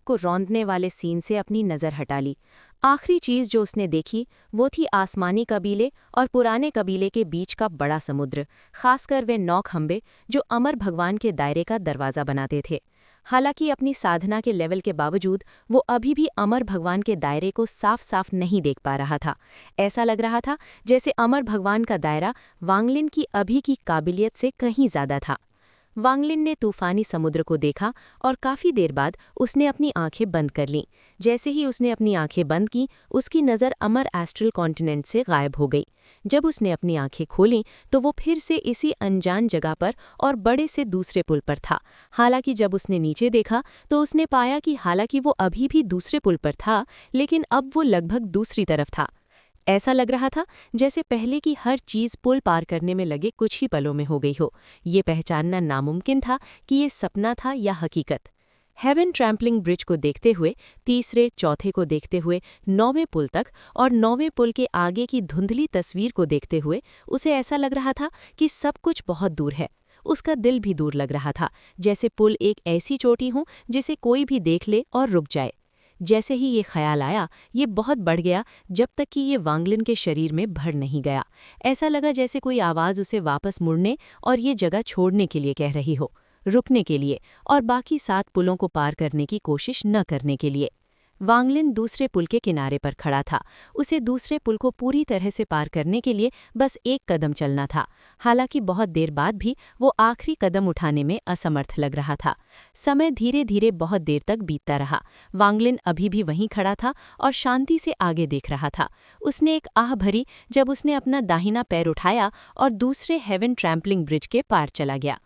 को रौंदने वाले सीन से अपनी नज़र हटा ली। आखिरी चीज़ जो उसने देखी वो थी आसमानी कबीले और पुराने कबीले के बीच का बड़ा समुद्र, खासकर वे 9 खंबे जो अमर भगवान के दायरे का दरवाज़ा बनाते थे। हालांकि अपनी साधना के लेवल के बावजूद वो अभी भी अमर भगवान के दायरे को साफ साफ नहीं देख पा रहा था। ऐसा लग रहा था जैसे अमर भगवान का दायरा वांगलिन की अभी की काबिलियत से कहीं ज़्यादा था। वांगलिन ने तूफानी समुद्र को देखा और काफी देर बाद उसने अपनी आंखें बंद कर लीं। जैसे ही उसने अपनी आंखें बंद की, उसकी नज़र अमर एस्ट्रल कॉन्टिनेंट से गायब हो गई। जब उसने अपनी आंखें खोलीं तो वो फिर से इसी अनजान जगह पर और बड़े से दूसरे पुल पर था। हालांकि जब उसने नीचे देखा तो उसने पाया कि हालांकि वो अभी भी दूसरे पुल पर था, लेकिन अब वो लगभग दूसरी तरफ था। ऐसा लग रहा था जैसे पहले की हर चीज़ पुल पार करने में लगे कुछ ही पलों में हो गई हो। ये पहचानना नामुमकिन था कि ये सपना था या हकीकत। हेवन ट्रैम्पलिंग ब्रिज को देखते हुए, तीसरे चौथे को देखते हुए, 9वें पुल तक और 9वें पुल के आगे की धुंधली तस्वीर को देखते हुए उसे ऐसा लग रहा था कि सब कुछ बहुत दूर है। उसका दिल भी दूर लग रहा था, जैसे पुल एक ऐसी चोटी हो जिसे कोई भी देख ले और रुक जाए। जैसे ही ये ख्याल आया, ये बहुत बढ़ गया जब तक कि ये वांगलिन के शरीर में भर नहीं गया। ऐसा लगा जैसे कोई आवाज़ उसे वापस मुड़ने और ये जगह छोड़ने के लिए कह रही हो, रुकने के लिए और बाकी 7 पुलों को पार करने की कोशिश न करने के लिए। वांगलिन दूसरे पुल के किनारे पर खड़ा था। उसे दूसरे पुल को पूरी तरह से पार करने के लिए बस एक कदम चलना था। हालांकि बहुत देर बाद भी वो आखिरी कदम उठाने में असमर्थ लग रहा था। समय धीरे धीरे बहुत देर तक बीतता रहा। वांगलिन अभी भी वहीं खड़ा था और शांति से आगे देख रहा था। उसने एक आह भरी जब उसने अपना दाहिना पैर उठाया और दूसरे हेवन ट्रैम्पलिंग ब्रिज के पार चला गया।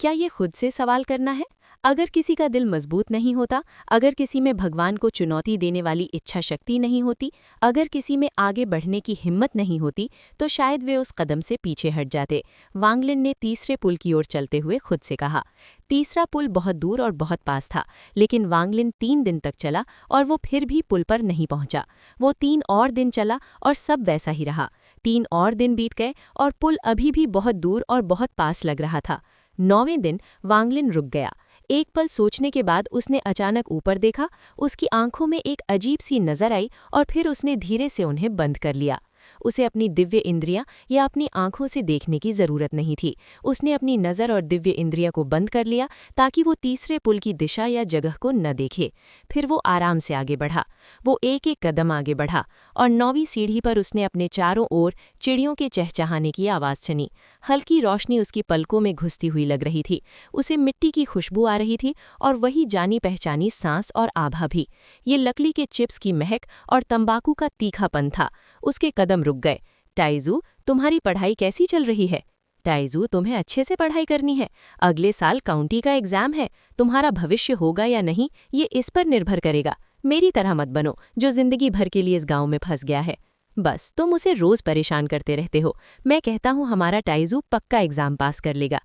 क्या ये खुद से सवाल करना है? अगर किसी का दिल मजबूत नहीं होता, अगर किसी में भगवान को चुनौती देने वाली इच्छा शक्ति नहीं होती, अगर किसी में आगे बढ़ने की हिम्मत नहीं होती, तो शायद वे उस कदम से पीछे हट जाते। वांगलिन ने तीसरे पुल की ओर चलते हुए खुद से कहा। तीसरा पुल बहुत दूर और बहुत पास था, लेकिन वांगलिन 3 दिन तक चला और वो फिर भी पुल पर नहीं पहुंचा। वो 3 और दिन चला और सब वैसा ही रहा। 3 और दिन बीत गए और पुल अभी भी बहुत दूर और बहुत पास लग रहा था। 9वें दिन वांगलिन रुक गया। एक पल सोचने के बाद उसने अचानक ऊपर देखा। उसकी आंखों में एक अजीब सी नजर आई और फिर उसने धीरे से उन्हें बंद कर लिया। उसे अपनी दिव्य इंद्रियां या अपनी आंखों से देखने की जरूरत नहीं थी। उसने अपनी नज़र और दिव्य इंद्रियां को बंद कर लिया ताकि वो तीसरे पुल की दिशा या जगह को न देखे। फिर वो आराम से आगे बढ़ा। वो एक एक कदम आगे बढ़ा और 9वीं सीढ़ी पर उसने अपने चारों ओर चिड़ियों के चहचहाने की आवाज़ सुनी। हल्की रोशनी उसकी पलकों में घुसती हुई लग रही थी। उसे मिट्टी की खुशबू आ रही थी और वही जानी पहचानी सांस और आभा भी। ये लकड़ी के चिप्स की महक और तंबाकू का तीखापन था। उसके कदम रुक गए। टाइजू, तुम्हारी पढ़ाई कैसी चल रही है? टाइजू, तुम्हें अच्छे से पढ़ाई करनी है। अगले साल काउंटी का एग्जाम है। तुम्हारा भविष्य होगा या नहीं, ये इस पर निर्भर करेगा। मेरी तरह मत बनो, जो जिंदगी भर के लिए इस गांव में फंस गया है। बस तुम उसे रोज परेशान करते रहते हो। मैं कहता हूँ हमारा टाइजू पक्का एग्जाम पास कर लेगा।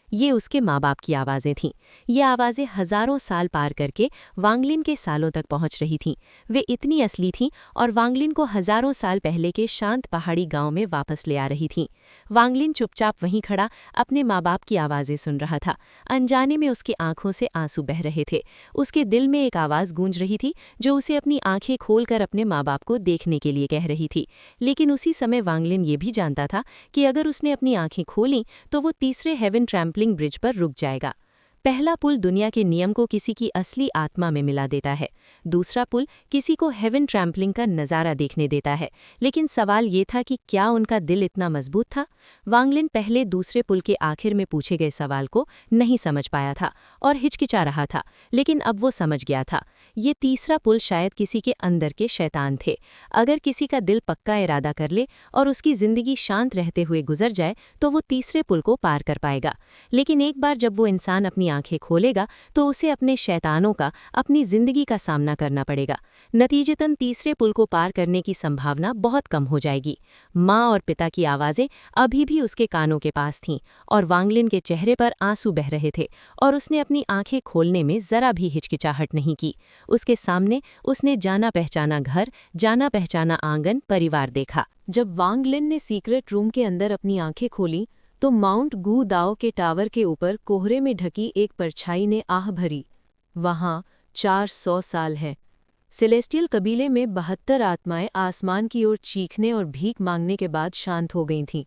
ये उसके माँ बाप की आवाज़ें थीं। ये आवाज़ें हज़ारों साल पार करके वांगलिन के सालों तक पहुँच रही थीं। वे इतनी असली थीं और वांगलिन को हज़ारों साल पहले के शांत पहाड़ी गांव में वापस ले आ रही थीं। वांगलिन चुपचाप वहीं खड़ा अपने माँ बाप की आवाज़ें सुन रहा था। अनजाने में उसकी आंखों से आंसू बह रहे थे। उसके दिल में एक आवाज़ गूंज रही थी जो उसे अपनी आंखें खोलकर अपने माँ बाप को देखने के लिए कह रही थी। लेकिन उसी समय वांगलिन ये भी जानता था कि अगर उसने अपनी आंखें खोलीं तो वो तीसरे हेवन ट्रैम्पलिंग ब्रिज पर रुक जाएगा। पहला पुल दुनिया के नियम को किसी की असली आत्मा में मिला देता है। दूसरा पुल किसी को हेवन ट्रैम्पलिंग का नज़ारा देखने देता है। लेकिन सवाल ये था कि क्या उनका दिल इतना मजबूत था? वांगलिन पहले दूसरे पुल के आखिर में पूछे गए सवाल को नहीं समझ पाया था और हिचकिचा रहा था, लेकिन अब वो समझ गया था। ये तीसरा पुल शायद किसी के अंदर के शैतान थे। अगर किसी का दिल पक्का इरादा कर ले और उसकी ज़िंदगी शांत रहते हुए गुजर जाए तो वो तीसरे पुल को पार कर पाएगा। लेकिन एक बार जब वो इंसान अपनी आंखें खोलेगा तो उसे अपने शैतानों का, अपनी जिंदगी का सामना करना पड़ेगा। नतीजतन तीसरे पुल को पार करने की संभावना बहुत कम हो जाएगी। माँ और पिता की आवाज़ें अभी भी उसके कानों के पास थीं और वांगलिन के चेहरे पर आंसू बह रहे थे और उसने अपनी आंखें खोलने में जरा भी हिचकिचाहट नहीं की। उसके सामने उसने जाना पहचाना घर, जाना पहचाना आंगन, परिवार देखा। जब वांगलिन ने सीक्रेट रूम के अंदर अपनी आंखें खोली तो माउंट गू दाओ के टावर के ऊपर कोहरे में ढकी एक परछाई ने आह भरी। वहां 400 साल हैं। सेलेस्टियल कबीले में 72 आत्माएं आसमान की ओर चीखने और भीख मांगने के बाद शांत हो गई थीं।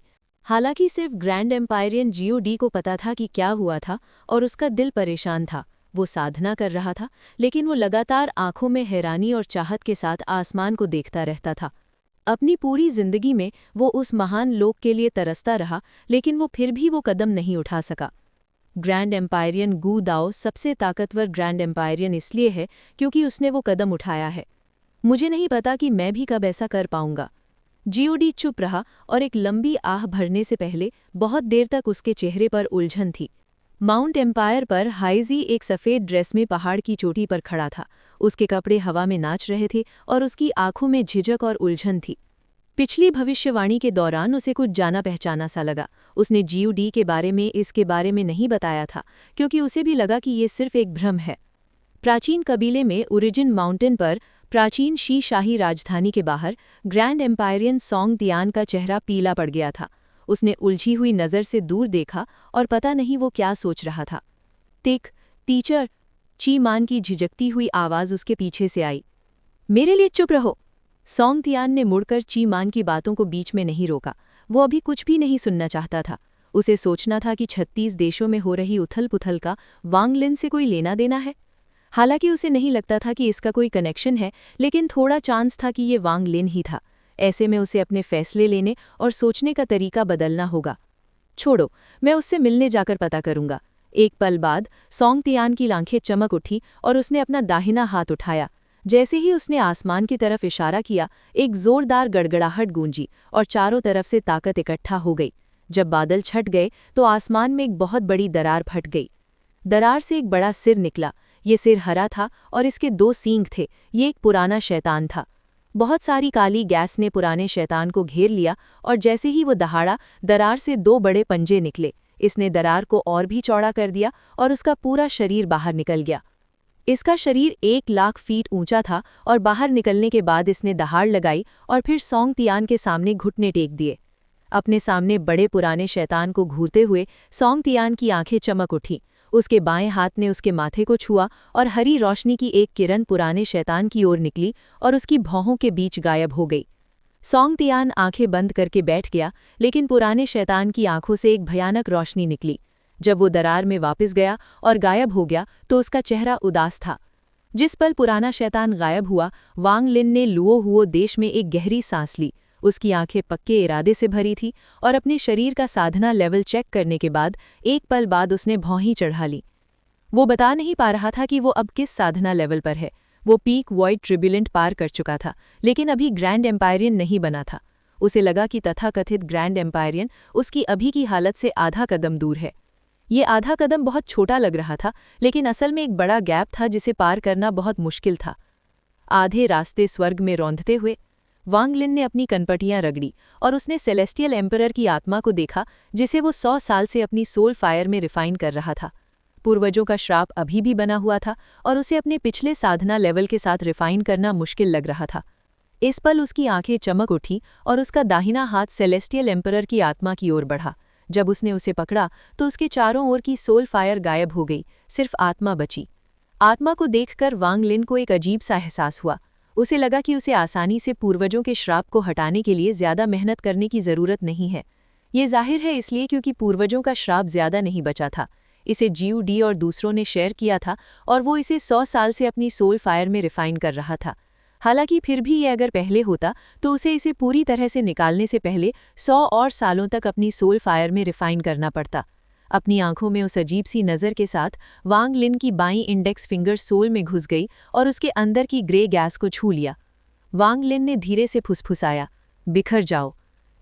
हालांकि सिर्फ ग्रैंड एम्पायरियन जीओडी को पता था कि क्या हुआ था और उसका दिल परेशान था। वो साधना कर रहा था, लेकिन वो लगातार आंखों में हैरानी और चाहत के साथ आसमान को देखता रहता था। अपनी पूरी जिंदगी में वो उस महान लोक के लिए तरसता रहा, लेकिन वो फिर भी वो कदम नहीं उठा सका। ग्रैंड एम्पायरियन गू दाओ सबसे ताकतवर ग्रैंड एम्पायरियन इसलिए है क्योंकि उसने वो कदम उठाया है। मुझे नहीं पता कि मैं भी कब ऐसा कर पाऊंगा। जीओडी चुप रहा और एक लंबी आह भरने से पहले बहुत देर तक उसके चेहरे पर उलझन थी। माउंट एम्पायर पर हाइजी एक सफ़ेद ड्रेस में पहाड़ की चोटी पर खड़ा था। उसके कपड़े हवा में नाच रहे थे और उसकी आंखों में झिझक और उलझन थी। पिछली भविष्यवाणी के दौरान उसे कुछ जाना पहचाना सा लगा। उसने जीओडी के बारे में इसके बारे में नहीं बताया था क्योंकि उसे भी लगा कि ये सिर्फ एक भ्रम है। प्राचीन कबीले में ओरिजिन माउंटेन पर प्राचीन शी शाही राजधानी के बाहर ग्रैंड एम्पायरियन सोंग तियान का चेहरा पीला पड़ गया था। उसने उलझी हुई नज़र से दूर देखा और पता नहीं वो क्या सोच रहा था। टिक टीचर, ची मान की झिझकती हुई आवाज़ उसके पीछे से आई। मेरे लिए चुप रहो। सोंग तियान ने मुड़कर ची मान की बातों को बीच में नहीं रोका। वो अभी कुछ भी नहीं सुनना चाहता था। उसे सोचना था कि 36 देशों में हो रही उथल पुथल का वांग लिन से कोई लेना देना है। हालांकि उसे नहीं लगता था कि इसका कोई कनेक्शन है, लेकिन थोड़ा चांस था कि ये वांग लिन ही था। ऐसे में उसे अपने फैसले लेने और सोचने का तरीका बदलना होगा। छोड़ो, मैं उससे मिलने जाकर पता करूंगा। एक पल बाद सोंग तियान की आंखें चमक उठी और उसने अपना दाहिना हाथ उठाया। जैसे ही उसने आसमान की तरफ इशारा किया, एक जोरदार गड़गड़ाहट गूंजी और चारों तरफ से ताकत इकट्ठा हो गई। जब बादल छट गए तो आसमान में एक बहुत बड़ी दरार फट गई। दरार से एक बड़ा सिर निकला। ये सिर हरा था और इसके 2 सींग थे। ये एक पुराना शैतान था। बहुत सारी काली गैस ने पुराने शैतान को घेर लिया और जैसे ही वो दहाड़ा, दरार से 2 बड़े पंजे निकले। इसने दरार को और भी चौड़ा कर दिया और उसका पूरा शरीर बाहर निकल गया। इसका शरीर 1 लाख फीट ऊंचा था और बाहर निकलने के बाद इसने दहाड़ लगाई और फिर सोंग तियान के सामने घुटने टेक दिए। अपने सामने बड़े पुराने शैतान को घूरते हुए सोंग तियान की आंखें चमक उठीं। उसके बाएं हाथ ने उसके माथे को छुआ और हरी रोशनी की एक किरण पुराने शैतान की ओर निकली और उसकी भौहों के बीच गायब हो गई। सोंग तियान आंखें बंद करके बैठ गया, लेकिन पुराने शैतान की आंखों से एक भयानक रोशनी निकली। जब वो दरार में वापस गया और गायब हो गया तो उसका चेहरा उदास था। जिस पल पुराना शैतान गायब हुआ, वांग लिन ने लुओ हुओ देश में एक गहरी सांस ली। उसकी आंखें पक्के इरादे से भरी थी और अपने शरीर का साधना लेवल चेक करने के बाद एक पल बाद उसने भौहीं चढ़ा ली। वो बता नहीं पा रहा था कि वो अब किस साधना लेवल पर है। वो पीक वॉइड ट्रिब्यूलेंट पार कर चुका था, लेकिन अभी ग्रैंड एम्पायरियन नहीं बना था। उसे लगा कि तथाकथित ग्रैंड एम्पायरियन उसकी अभी की हालत से आधा कदम दूर है। ये आधा कदम बहुत छोटा लग रहा था, लेकिन असल में एक बड़ा गैप था जिसे पार करना बहुत मुश्किल था। आधे रास्ते स्वर्ग में रौंदते हुए वांग लिन ने अपनी कनपटियां रगड़ी और उसने सेलेस्टियल एम्परर की आत्मा को देखा, जिसे वो 100 साल से अपनी सोल फायर में रिफाइन कर रहा था। पूर्वजों का श्राप अभी भी बना हुआ था और उसे अपने पिछले साधना लेवल के साथ रिफाइन करना मुश्किल लग रहा था। इस पल उसकी आंखें चमक उठी और उसका दाहिना हाथ सेलेस्टियल एम्परर की आत्मा की ओर बढ़ा। जब उसने उसे पकड़ा तो उसके चारों ओर की सोल फायर गायब हो गई, सिर्फ आत्मा बची। आत्मा को देखकर वांग लिन को एक अजीब सा एहसास हुआ। उसे लगा कि उसे आसानी से पूर्वजों के श्राप को हटाने के लिए ज्यादा मेहनत करने की जरूरत नहीं है। ये जाहिर है इसलिए क्योंकि पूर्वजों का श्राप ज्यादा नहीं बचा था। इसे जीओडी और दूसरों ने शेयर किया था और वो इसे 100 साल से अपनी सोल फायर में रिफाइन कर रहा था। हालांकि फिर भी ये अगर पहले होता तो उसे इसे पूरी तरह से निकालने से पहले 100 और सालों तक अपनी सोल फायर में रिफाइन करना पड़ता। अपनी आंखों में उस अजीब सी नज़र के साथ वांग लिन की बाईं इंडेक्स फिंगर सोल में घुस गई और उसके अंदर की ग्रे गैस को छू लिया। वांग लिन ने धीरे से फुसफुसाया, बिखर जाओ।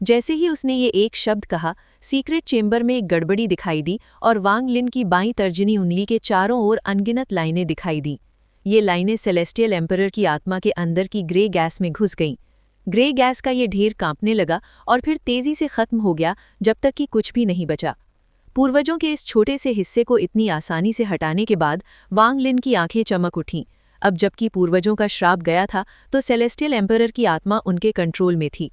जैसे ही उसने ये एक शब्द कहा, सीक्रेट चेंबर में एक गड़बड़ी दिखाई दी और वांग लिन की बाईं तर्जनी उंगली के चारों ओर अनगिनत लाइनें दिखाई दी। ये लाइनें सेलेस्टियल एम्परर की आत्मा के अंदर की ग्रे गैस में घुस गईं। ग्रे गैस का ये ढेर कांपने लगा और फिर तेजी से खत्म हो गया जब तक कि कुछ भी नहीं बचा। पूर्वजों के इस छोटे से हिस्से को इतनी आसानी से हटाने के बाद वांग लिन की आंखें चमक उठीं। अब जबकि पूर्वजों का श्राप गया था तो सेलेस्टियल एम्परर की आत्मा उनके कंट्रोल में थी।